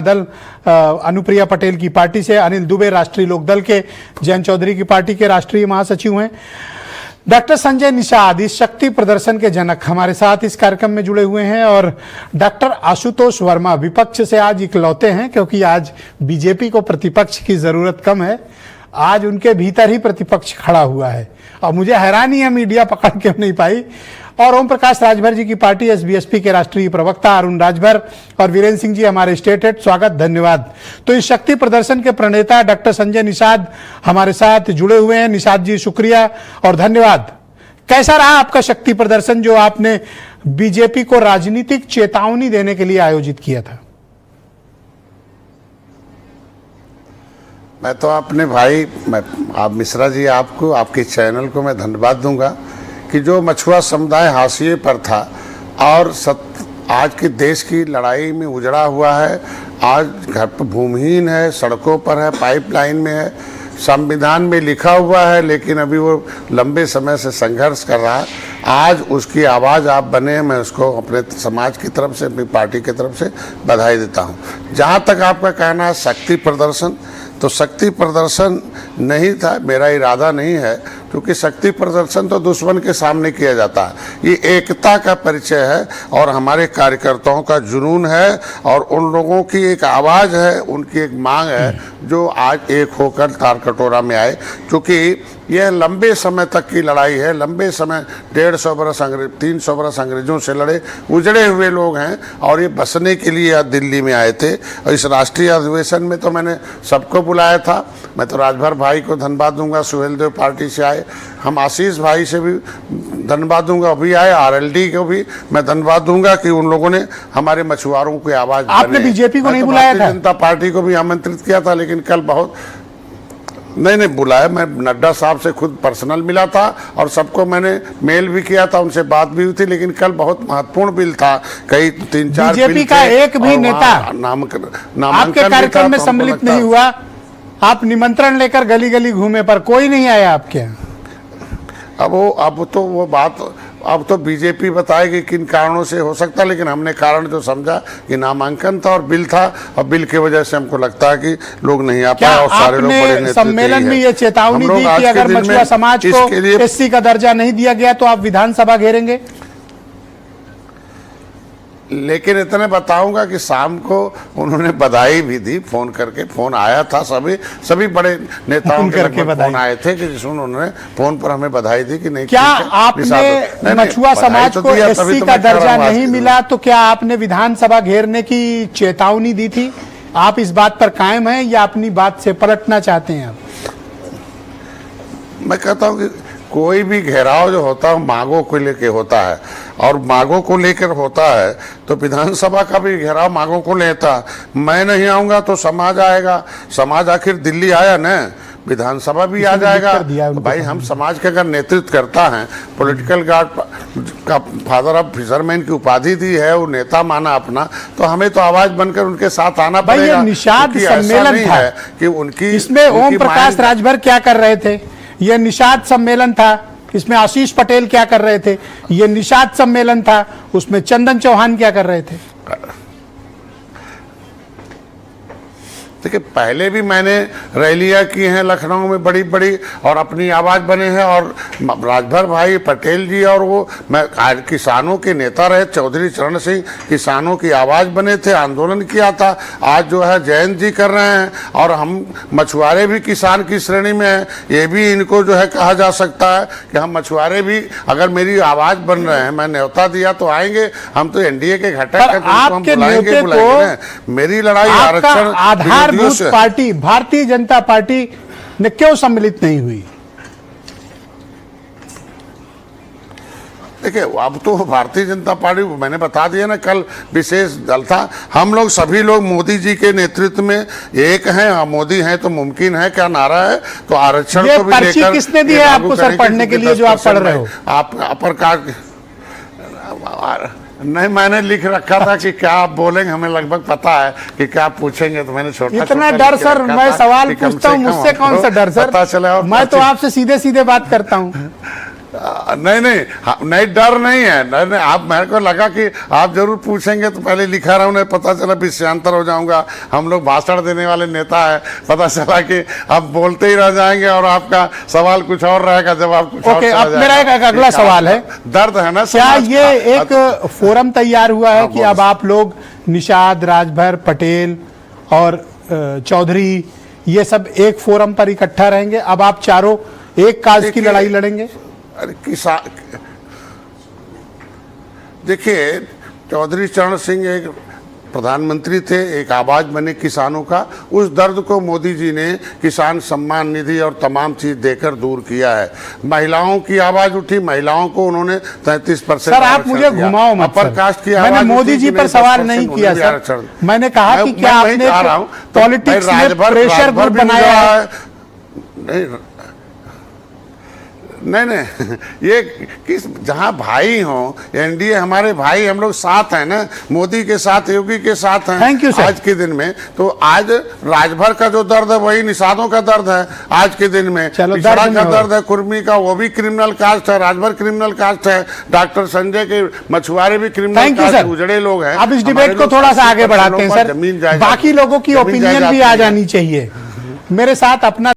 दल अनुप्रिया पटेल की पार्टी से, अनिल दुबे राष्ट्रीय लोकदल के, जयंत चौधरी की पार्टी के राष्ट्रीय महासचिव हैं। डॉक्टर संजय निषाद इस शक्ति प्रदर्शन के जनक हमारे साथ इस कार्यक्रम में जुड़े हुए हैं और डॉक्टर आशुतोष वर्मा विपक्ष से आज इकलौते हैं, क्योंकि आज बीजेपी को प्रतिपक्ष की जरूरत कम है। आज उनके भीतर ही प्रतिपक्ष खड़ा हुआ है और मुझे हैरानी है मीडिया पकड़ के नहीं पाई। और ओम प्रकाश राजभर जी की पार्टी एसबीएसपी के राष्ट्रीय प्रवक्ता अरुण राजभर और वीरेंद्र सिंह जी हमारे स्टेट हेड, स्वागत धन्यवाद। तो इस शक्ति प्रदर्शन के प्रणेता डॉक्टर संजय निषाद हमारे साथ जुड़े हुए हैं। निषाद जी शुक्रिया और धन्यवाद। कैसा रहा आपका शक्ति प्रदर्शन जो आपने बीजेपी को राजनीतिक चेतावनी देने के लिए आयोजित किया था? मैं तो अपने भाई आप मिश्रा जी, आपको आपके चैनल को मैं धन्यवाद दूंगा कि जो मछुआ समुदाय हाशिए पर था और आज के देश की लड़ाई में उजड़ा हुआ है, आज घर पर भूमिहीन है, सड़कों पर है, पाइपलाइन में है, संविधान में लिखा हुआ है लेकिन अभी वो लंबे समय से संघर्ष कर रहा है। आज उसकी आवाज़ आप बने, मैं उसको अपने समाज की तरफ से, अपनी पार्टी की तरफ से बधाई देता हूँ। जहाँ तक आपका कहना है शक्ति प्रदर्शन, तो शक्ति प्रदर्शन नहीं था, मेरा इरादा नहीं है, क्योंकि शक्ति प्रदर्शन तो दुश्मन के सामने किया जाता है। ये एकता का परिचय है और हमारे कार्यकर्ताओं का जुनून है और उन लोगों की एक आवाज़ है, उनकी एक मांग है जो आज एक होकर तार कटोरा में आए। क्योंकि यह लंबे समय तक की लड़ाई है, लंबे समय 150 बरस 300 बरस अंग्रेजों से लड़े उजड़े हुए लोग हैं और ये बसने के लिए आज दिल्ली में आए थे। और इस राष्ट्रीय अधिवेशन में तो मैंने सबको बुलाया था। मैं तो राजभर भाई को धन्यवाद दूंगा, सुहेल देव पार्टी से आए, हम आशीष भाई से भी धन्यवाद दूंगा, अभी आए, आरएलडी को भी मैं धन्यवाद दूंगा कि उन लोगों ने हमारे मछुआरों की आवाज़। आपने बीजेपी को नहीं बुलाया था? भारतीय जनता पार्टी को भी आमंत्रित किया था, लेकिन कल बहुत नहीं बुलाया। मैं नड्डा साहब से खुद पर्सनल मिला था और सबको मैंने मेल भी किया था, उनसे बात भी हुई थी, लेकिन कल बहुत महत्वपूर्ण बिल था, कई 3-4 बीजेपी का एक भी नेता आपके कार्यक्रम में सम्मिलित नहीं हुआ। आप निमंत्रण लेकर गली गली घूमे पर कोई नहीं आया आपके यहाँ। अब तो बीजेपी बताएगी किन कारणों से हो सकता है, लेकिन हमने कारण जो समझा कि नामांकन था और बिल था, और बिल की वजह से हमको लगता है कि लोग नहीं आ पाए और सारे लोग बड़े नेतृत्व सम्मेलन में ये चेतावनी दी कि अगर मछुआ समाज को एससी का दर्जा नहीं दिया गया तो आप विधानसभा घेरेंगे? लेकिन इतने बताऊंगा कि शाम को उन्होंने बधाई भी दी, फोन करके, फोन आया था, सभी बड़े नेताओं के फोन आए थे कि जिसमें उन्होंने फोन पर हमें बधाई दी कि नहीं। क्या आपने मछुआ समाज को एससी का दर्जा नहीं मिला तो क्या आपने विधानसभा घेरने की चेतावनी दी थी? आप इस बात पर कायम हैं या अपनी बात से पलटना चाहते हैं आप? मैं कहता हूँ कि कोई भी घेराव जो होता है मांगों को लेकर होता है और मांगों को लेकर होता है, तो विधानसभा का भी घेराव मांगों को लेता। मैं नहीं आऊंगा तो समाज आएगा, समाज आखिर दिल्ली आया न, विधानसभा भी आ जाएगा। तो भाई हम समाज के अगर नेतृत्व करता है, पॉलिटिकल गार्ड का फादर ऑफ फिशरमैन की उपाधि दी है, वो नेता माना अपना, तो हमें तो आवाज बनकर उनके साथ आना पड़ेगा। ये निषाद सम्मेलन था कि उनकी इसमें ओम प्रकाश राजभर क्या कर रहे थे? यह निषाद सम्मेलन था, इसमें आशीष पटेल क्या कर रहे थे? यह निषाद सम्मेलन था, उसमें चंदन चौहान क्या कर रहे थे? देखिए, पहले भी मैंने रैलियां की हैं लखनऊ में बड़ी बड़ी और अपनी आवाज़ बने हैं, और राजभर भाई पटेल जी और वो मैं किसानों के नेता रहे, चौधरी चरण सिंह किसानों की आवाज़ बने थे, आंदोलन किया था। आज जो है जयंत जी कर रहे हैं और हम मछुआरे भी किसान की श्रेणी में हैं। ये भी इनको जो है कहा जा सकता है कि हम मछुआरे भी अगर मेरी आवाज़ बन रहे हैं, मैं न्योता दिया तो आएंगे। हम तो एनडीए के घटक हम बुलाएंगे। मेरी लड़ाई आरक्षण आधार पार्टी भारतीय जनता पार्टी ने क्यों सम्मिलित नहीं हुई? देखिए, अब तो भारतीय जनता पार्टी मैंने बता दिया ना, कल विशेष दल था। हम लोग सभी लोग मोदी जी के नेतृत्व में एक हैं, मोदी हैं तो मुमकिन है, क्या नारा है, तो आरक्षण को भी लेकर किसने दिया आपको सर पढ़ने के लिए जो आप पढ़ रहे हो? आप अपर नहीं, मैंने लिख रखा था कि क्या आप बोलेंगे, हमें लगभग पता है कि क्या आप पूछेंगे, तो मैंने छोटा इतना डर सर, मैं सवाल पूछता हूँ, मुझसे कौन सा डर सर? पता चला। मैं तो आपसे सीधे सीधे बात करता हूँ। नहीं नहीं डर नहीं है, नहीं आप, मेरे को लगा कि आप जरूर पूछेंगे तो पहले लिखा रहा, उन्हें पता चला विषयांतर हो जाऊंगा। हम लोग भाषण देने वाले नेता है, पता चला कि आप बोलते ही रह जाएंगे और आपका सवाल कुछ और रहेगा, जब आप कुछ और अब मेरा एक अगला सवाल है, दर्द है ना, क्या ये एक फोरम तैयार हुआ है कि अब आप लोग निषाद, राजभर, पटेल और चौधरी ये सब एक फोरम पर इकट्ठा रहेंगे? अब आप चारों एक काज की लड़ाई लड़ेंगे? अरे किसान, देखिए चौधरी चरण सिंह एक प्रधानमंत्री थे, एक आवाज बने किसानों का। उस दर्द को मोदी जी ने किसान सम्मान निधि और तमाम चीज देकर दूर किया है। महिलाओं की आवाज उठी, महिलाओं को उन्होंने 33%। सर आप मुझे घुमाओ मत अपर कास्ट की मैंने मोदी जी पर सवाल नहीं किया सर, मैंने कहा कि क्या आपने पॉलिटिक्स में प्रेशर ग्रुप बनाया है? नहीं ये किस, जहां भाई हो, एनडीए हमारे भाई, हम लोग साथ हैं ना, मोदी के साथ, योगी के साथ हैं। Thank you sir. आज के दिन में तो आज राजभर का जो दर्द है वही निषादों का दर्द है आज के दिन में। पिछड़ा का दर्द है कुर्मी का, वो भी क्रिमिनल कास्ट है, राजभर क्रिमिनल कास्ट है, डॉक्टर संजय के मछुआरे भी क्रिमिनल कास्ट, उजड़े लोग हैं। अब इस डिबेट को थोड़ा सा आगे बढ़ाते हैं सर, बाकी लोगों की ओपिनियन भी आ जानी चाहिए। मेरे साथ अपना